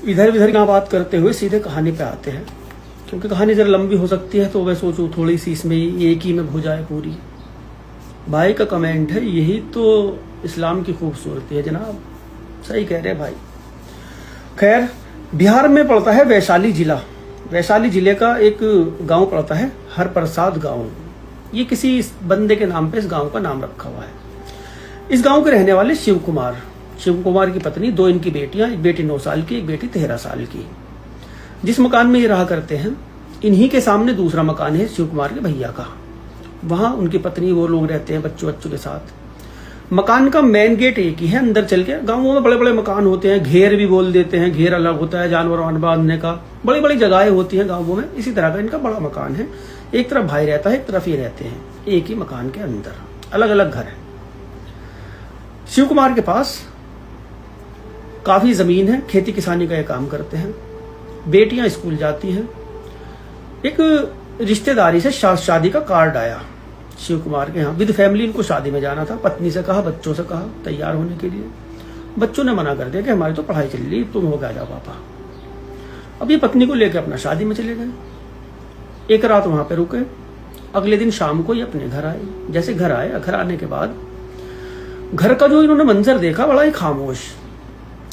इधर उधर की बात करते हुए सीधे कहानी पे आते हैं, क्योंकि कहानी जरा लंबी हो सकती है तो मैं सोचूं थोड़ी सी इसमें एक ही में हो जाए पूरी। भाई का कमेंट है, यही तो इस्लाम की खूबसूरती है जनाब, सही कह रहे भाई। खैर, बिहार में पड़ता है वैशाली जिला। वैशाली जिले का एक गांव पड़ता है हरप्रसाद गांव। ये किसी बंदे के नाम पे इस गांव का नाम रखा हुआ है। इस गांव के रहने वाले शिव कुमार की पत्नी, 2 इनकी बेटियां, एक बेटी 9 साल की, एक बेटी 13 साल की। जिस मकान में ये रहा करते हैं, इन्हीं के सामने दूसरा मकान है शिव कुमार के भैया का। वहां उनकी पत्नी, वो लोग रहते हैं बच्चों के साथ। मकान का मेन गेट एक ही है। अंदर चल के, गांवों में बड़े बड़े मकान होते हैं, घेर भी बोल देते हैं, घेर अलग होता है जानवर बांधने का, बड़ी बड़ी जगहें होती हैं गांवों में। इसी तरह का इनका बड़ा मकान है। एक तरफ भाई रहता है, एक तरफ ये रहते हैं, एक ही मकान के अंदर, अलग अलग घर है। शिव कुमार के पास काफी जमीन है, खेती किसानी का ये काम करते हैं। बेटियां स्कूल जाती हैं। एक रिश्तेदारी से शादी का कार्ड आया शिव कुमार के यहाँ, विद फैमिली इनको शादी में जाना था। पत्नी से कहा, बच्चों से कहा तैयार होने के लिए। बच्चों ने मना कर दिया कि हमारी तो पढ़ाई चल रही, तुम हो गया जाओ पापा। अब ये पत्नी को लेकर अपना शादी में चले गए। एक रात वहां पे रुके। अगले दिन शाम को ये अपने घर आए। जैसे घर आए, घर आने के बाद घर का जो इन्होंने मंजर देखा, बड़ा ही खामोश।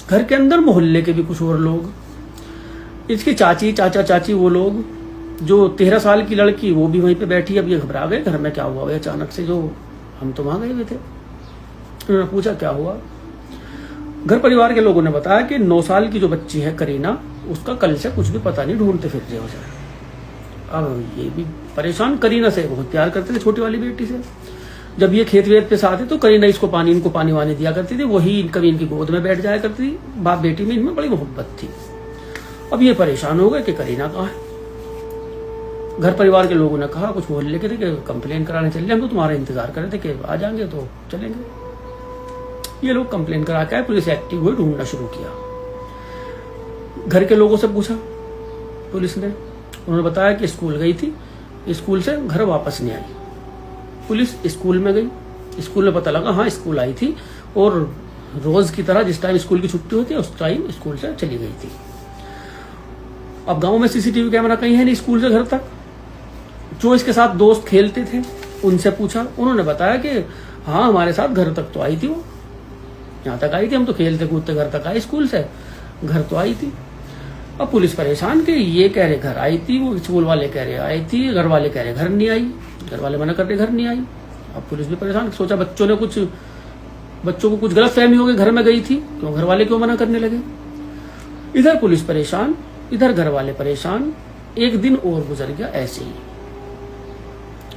घर के अंदर मोहल्ले के भी कुछ और लोग, इसकी चाची, चाचा, चाची, वो लोग, जो 13 साल की लड़की, वो भी वहीं पे बैठी। अब ये घबरा गए, घर में क्या हुआ है अचानक से, जो हम तो वहां गए हुए थे। उन्होंने पूछा क्या हुआ। घर परिवार के लोगों ने बताया कि 9 साल की जो बच्ची है करीना, उसका कल से कुछ भी पता नहीं, ढूंढते फिर रहे हो जाए। अब ये भी परेशान, करीना से बहुत प्यार करते थे, छोटी वाली बेटी से। जब ये खेत वेत पे साथ तो करीना इनको पानी वानी दिया करती थी, वही कभी इनकी गोद में बैठ जाया करती थी। बाप बेटी में इनमें बड़ी मोहब्बत थी। अब ये परेशान हो गए कि करीना कहाँ है। घर परिवार के लोगों ने कहा, कुछ मोहल्ले के थे, कि कंप्लेन कराने चले, हम तो तुम्हारा इंतजार कर रहे थे कि आ जाएंगे तो चलेंगे। ये लोग कंप्लेन करा के पुलिस एक्टिव हुई, ढूंढना शुरू किया। घर के लोगों से पूछा पुलिस ने, उन्होंने बताया कि स्कूल गई थी, स्कूल से घर वापस नहीं आई। पुलिस स्कूल में गई। स्कूल में पता लगा, हाँ स्कूल आई थी, और रोज की तरह जिस टाइम स्कूल की छुट्टी होती है उस टाइम स्कूल से चली गई थी। अब गांव में सीसीटीवी कैमरा कहीं है नहीं स्कूल से घर तक। जो इसके साथ दोस्त खेलते थे उनसे पूछा, उन्होंने बताया कि हाँ हमारे साथ घर तक तो आई थी, वो यहाँ तक आई थी, हम तो खेलते कूदते घर तक आए, स्कूल से घर तो आई थी। अब पुलिस परेशान कि ये कह रहे घर आई थी, वो स्कूल वाले कह रहे आई थी, घर वाले कह रहे घर नहीं आई, घर वाले मना कर रहे घर नहीं आई। अब पुलिस भी परेशान, सोचा बच्चों को कुछ गलत फहमी हो गई, घर में गई थी, क्यों घर वाले क्यों मना करने लगे। इधर पुलिस परेशान, इधर घर वाले परेशान। एक दिन और गुजर गया ऐसे ही।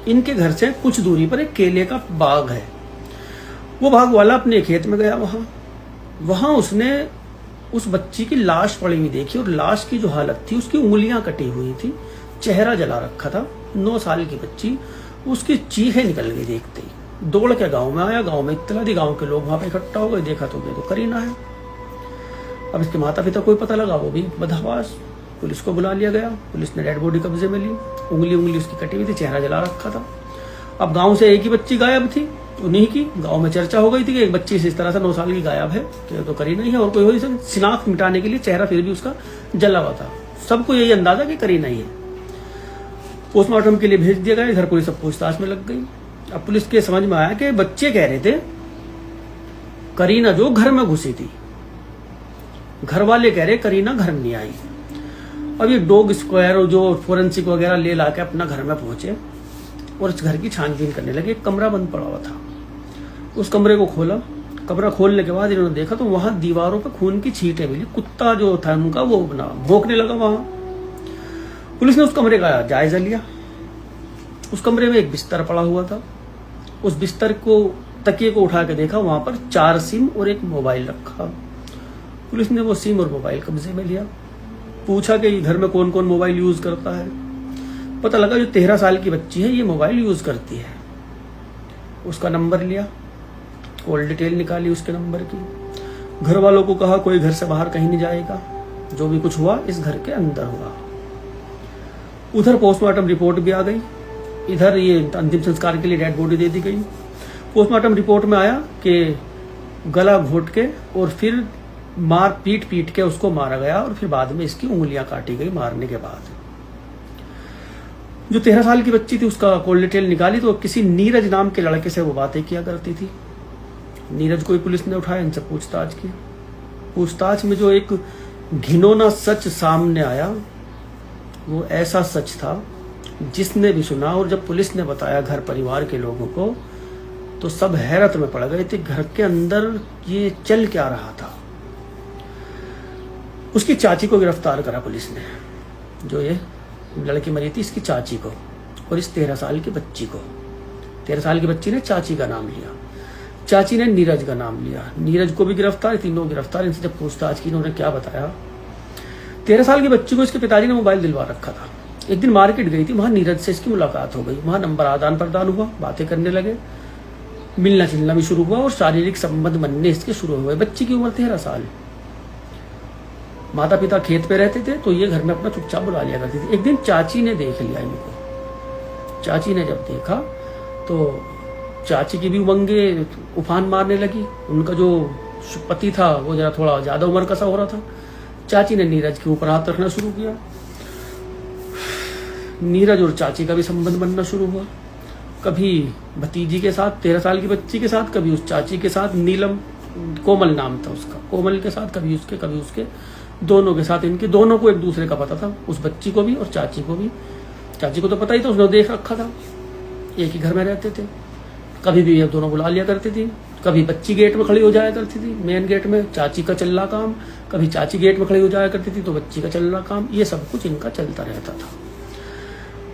इनके घर से कुछ दूरी पर एक केले का बाग है। वो बाग वाला अपने खेत में गया। वहां उसने उस बच्ची की लाश पड़ी हुई देखी, और लाश की जो हालत थी, उसकी उंगलियां कटी हुई थी, चेहरा जला रखा था। 9 साल की बच्ची, उसकी चीखें निकल गई देखते ही। दौड़ के गांव में आया, गांव में इत्तला दी, गांव के लोग वहां पे इकट्ठा हो गए। देखा तो ये तो करीना है। अब इसके माता पिता कोई पता लगा, वो भी बदहवास। पुलिस को बुला लिया गया। पुलिस ने डेड बॉडी कब्जे में ली। उंगली उसकी कटी हुई थी, चेहरा जला रखा था। अब गांव से एक ही बच्ची गायब थी, उन्हीं की। गांव में चर्चा हो गई थी कि एक बच्ची इस तरह से 9 साल की गायब है, कि तो करीना ही है, और कोई हो। शिनाख्त मिटाने के लिए चेहरा फिर भी उसका जला हुआ था। सबको यही अंदाजा कि करीना ही है। पोस्टमार्टम के लिए भेज दिया गया। इधर पुलिस सब पूछताछ में लग गई। अब पुलिस के समझ में आया कि बच्चे कह रहे थे करीना जो घर में घुसी थी, घर वाले कह रहे करीना घर नहीं आई। अब ये डॉग स्क्वायर और जो फोरेंसिक वगैरह ले ला के अपना घर में पहुंचे और इस घर की छानबीन करने लगे। एक कमरा बंद पड़ा हुआ था, उस कमरे को खोला। कमरा खोलने के बाद इन्होंने देखा तो वहां दीवारों पे खून की छींटें मिली। कुत्ता जो था उनका वो भौंकने लगा वहां। पुलिस ने उस कमरे का जायजा लिया। उस कमरे में एक बिस्तर पड़ा हुआ था। उस बिस्तर को, तकिए को उठा के देखा, वहां पर 4 सिम और एक मोबाइल रखा। पुलिस ने वो सिम और मोबाइल कब्जे में लिया। पूछा कि घर में कौन कौन मोबाइल यूज करता है। पता लगा जो 13 साल की बच्ची है ये मोबाइल यूज करती है। उसका नंबर लिया, कॉल डिटेल निकाली उसके नंबर की। घर वालों को कहा कोई घर से बाहर कहीं नहीं जाएगा, जो भी कुछ हुआ इस घर के अंदर हुआ। उधर पोस्टमार्टम रिपोर्ट भी आ गई। इधर ये अंतिम संस्कार के लिए डेड बॉडी दे दी गई। पोस्टमार्टम रिपोर्ट में आया कि गला घोट के और फिर मार पीट पीट के उसको मारा गया और फिर बाद में इसकी उंगलियां काटी गई मारने के बाद। जो 13 साल की बच्ची थी उसका कॉल डिटेल निकाली तो किसी नीरज नाम के लड़के से वो बातें किया करती थी। नीरज को ही पुलिस ने उठाया, इनसे पूछताछ की। पूछताछ में जो एक घिनौना सच सामने आया वो ऐसा सच था जिसने भी सुना और जब पुलिस ने बताया घर परिवार के लोगों को तो सब हैरत में पड़ गए थे। घर के अंदर ये चल क्या रहा था। उसकी चाची को गिरफ्तार करा पुलिस ने, जो ये लड़की मरी थी इसकी चाची को और इस 13 साल की बच्ची को। 13 साल की बच्ची ने चाची का नाम लिया, चाची ने नीरज का नाम लिया। नीरज को भी गिरफ्तार, तीनों गिरफ्तार। इनसे जब पूछताछ की इन्होंने क्या बताया, 13 साल की बच्ची को इसके पिताजी ने मोबाइल दिलवा रखा था। एक दिन मार्केट गई थी, वहां नीरज से इसकी मुलाकात हो गई। वहां नंबर आदान प्रदान हुआ, बातें करने लगे, मिलना जुलना भी शुरू हुआ और शारीरिक संबंध बनने इसके शुरू हुए। बच्ची की उम्र 13 साल। माता पिता खेत पे रहते थे तो ये घर में अपना चुपचाप बुला लिया करती थी। एक दिन चाची ने देख लिया इनको। चाची ने जब देखा तो चाची की भी उमंगे उफान मारने लगी। उनका जो पति था वो जरा थोड़ा ज्यादा उम्र का सा हो रहा था। चाची ने नीरज के ऊपर हाथ रखना शुरू किया। नीरज और चाची का भी संबंध बनना शुरू हुआ, कभी भतीजी के साथ 13 साल की बच्ची के साथ, कभी उस चाची के साथ। नीलम, कोमल नाम था उसका, कोमल के साथ, कभी उसके दोनों के साथ। इनके दोनों को एक दूसरे का पता था, उस बच्ची को भी और चाची को भी। चाची को तो पता ही था, उसने देख रखा था, एक ही घर में रहते थे। कभी भी ये दोनों बुला लिया करती थी। कभी बच्ची गेट में खड़ी हो जाया करती थी मेन गेट में, चाची का चल रहा काम। कभी चाची गेट में खड़ी हो जाया करती थी तो बच्ची का चल रहा काम। ये सब कुछ इनका चलता रहता था।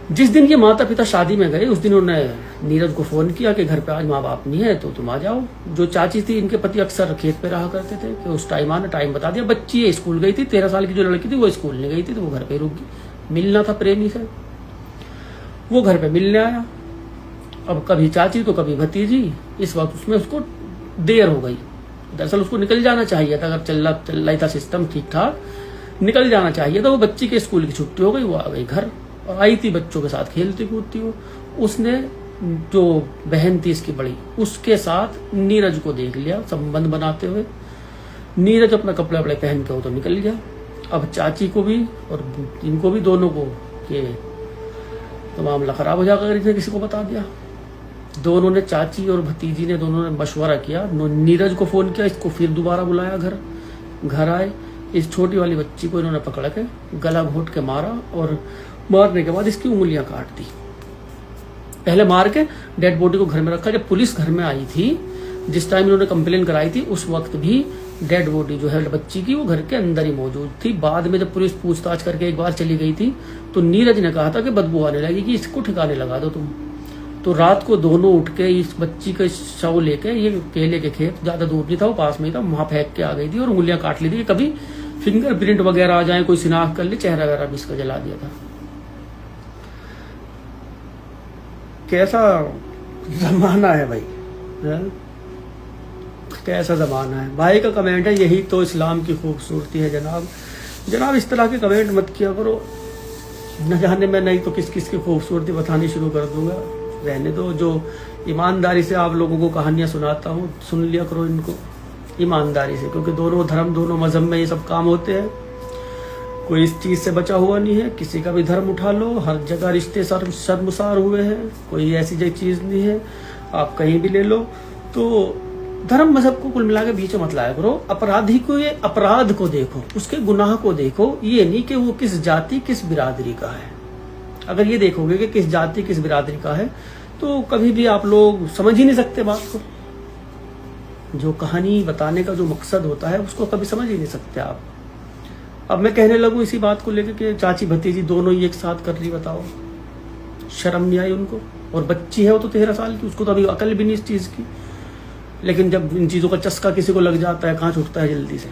जिस दिन ये माता पिता शादी में गए उस दिन उन्होंने नीरज को फोन किया कि घर पे आज माँ बाप नहीं है तो तुम आ जाओ। जो चाची थी, इनके पति अक्सर खेत पे रहा करते थे कि उस टाइम आना, टाइम बता दिया। बच्ची ये स्कूल गई थी, 13 साल की जो लड़की थी वो स्कूल नहीं गई थी तो वो घर पे रुक गई। मिलना था प्रेमी से, वो घर पे मिलने आया। अब कभी चाची तो कभी भतीजी। इस वक्त उसमें उसको देर हो गई। दरअसल उसको निकल जाना चाहिए था, अगर चल रहा था सिस्टम ठीक ठाक, निकल जाना चाहिए था। वो बच्ची के स्कूल की छुट्टी हो गई, वो आ गई घर और आई थी बच्चों के साथ खेलती कूदती हो। उसने जो बहन थी इसकी बड़ी, उसके साथ नीरज को देख लिया संबंध बनाते हुए। नीरज अपना कपड़े वपड़े पहन के वो तो निकल गया। अब चाची को भी और इनको भी, दोनों को, ये तो मामला खराब हो जाएगा अगर इसने किसी को बता दिया। दोनों ने, चाची और भतीजी ने, दोनों ने मशवरा किया। नीरज को फोन किया, इसको फिर दोबारा बुलाया घर आए। इस छोटी वाली बच्ची को इन्होंने पकड़ के गला घोट के मारा और मारने के बाद इसकी उंगलियां काट दी। पहले मार के डेड बॉडी को घर में रखा। जब पुलिस घर में आई थी, जिस टाइम इन्होंने कंप्लेन कराई थी, उस वक्त भी डेड बॉडी जो है बच्ची की वो घर के अंदर ही मौजूद थी। बाद में जब पुलिस पूछताछ करके एक बार चली गई थी तो नीरज ने कहा था कि बदबू आने लगी कि इसको ठिकाने लगा दो तुम। तो रात को दोनों उठ के इस बच्ची का शव लेके, ये केले के खेत ज्यादा दूर नहीं था, वो पास में ही था, वहां फेंक के आ गई थी और उंगलियां काट ली थी। कभी फिंगरप्रिंट वगैरह आ जाए, कोई शिनाख्त कर ले, चेहरा वगैरह भी इसका जला दिया था। कैसा जमाना है भाई, है? कैसा जमाना है भाई का कमेंट है। यही तो इस्लाम की खूबसूरती है जनाब। इस तरह के कमेंट मत किया करो, न जाने मैं नहीं तो किस किस की खूबसूरती बतानी शुरू कर दूंगा। रहने दो। जो ईमानदारी से आप लोगों को कहानियां सुनाता हूँ, सुन लिया करो इनको ईमानदारी से, क्योंकि दोनों धर्म, दोनों मजहब में ये सब काम होते हैं। कोई इस चीज से बचा हुआ नहीं है। किसी का भी धर्म उठा लो, हर जगह रिश्ते शर्मसार हुए हैं। कोई ऐसी चीज नहीं है, आप कहीं भी ले लो। तो धर्म मजहब को कुल मिला के बीच में मत लाया करो। अपराधी को, ये अपराध को देखो, उसके गुनाह को देखो, ये नहीं कि वो किस जाति किस बिरादरी का है। अगर ये देखोगे कि किस जाति किस बिरादरी का है तो कभी भी आप लोग समझ ही नहीं सकते बात को। जो कहानी बताने का जो मकसद होता है उसको कभी समझ ही नहीं सकते आप। अब मैं कहने लगूं इसी बात को लेकर कि चाची भतीजी दोनों ही एक साथ कर रही, बताओ शर्म नहीं आई उनको। और बच्ची है वो तो 13 साल की, उसको तो अभी अकल भी नहीं इस चीज की। लेकिन जब इन चीजों का चस्का किसी को लग जाता है, कहाँ छूटता है जल्दी से।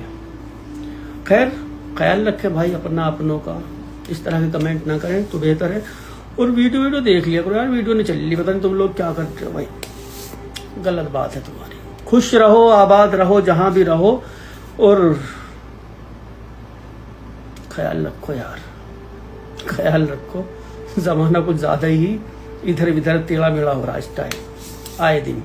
खैर, ख्याल रखे भाई अपना अपनों का। इस तरह के कमेंट ना करें तो बेहतर है। और वीडियो देख लिया करो यार, वीडियो नहीं चल रही, पता नहीं तुम लोग क्या करते हो भाई, गलत बात है तुम्हारी। खुश रहो, आबाद रहो, जहां भी रहो, और ख्याल रखो यार, ख्याल रखो। जमाना कुछ ज्यादा ही इधर उधर टेढ़ा मेढ़ा हो रहा है इस टाइम, आए दिन।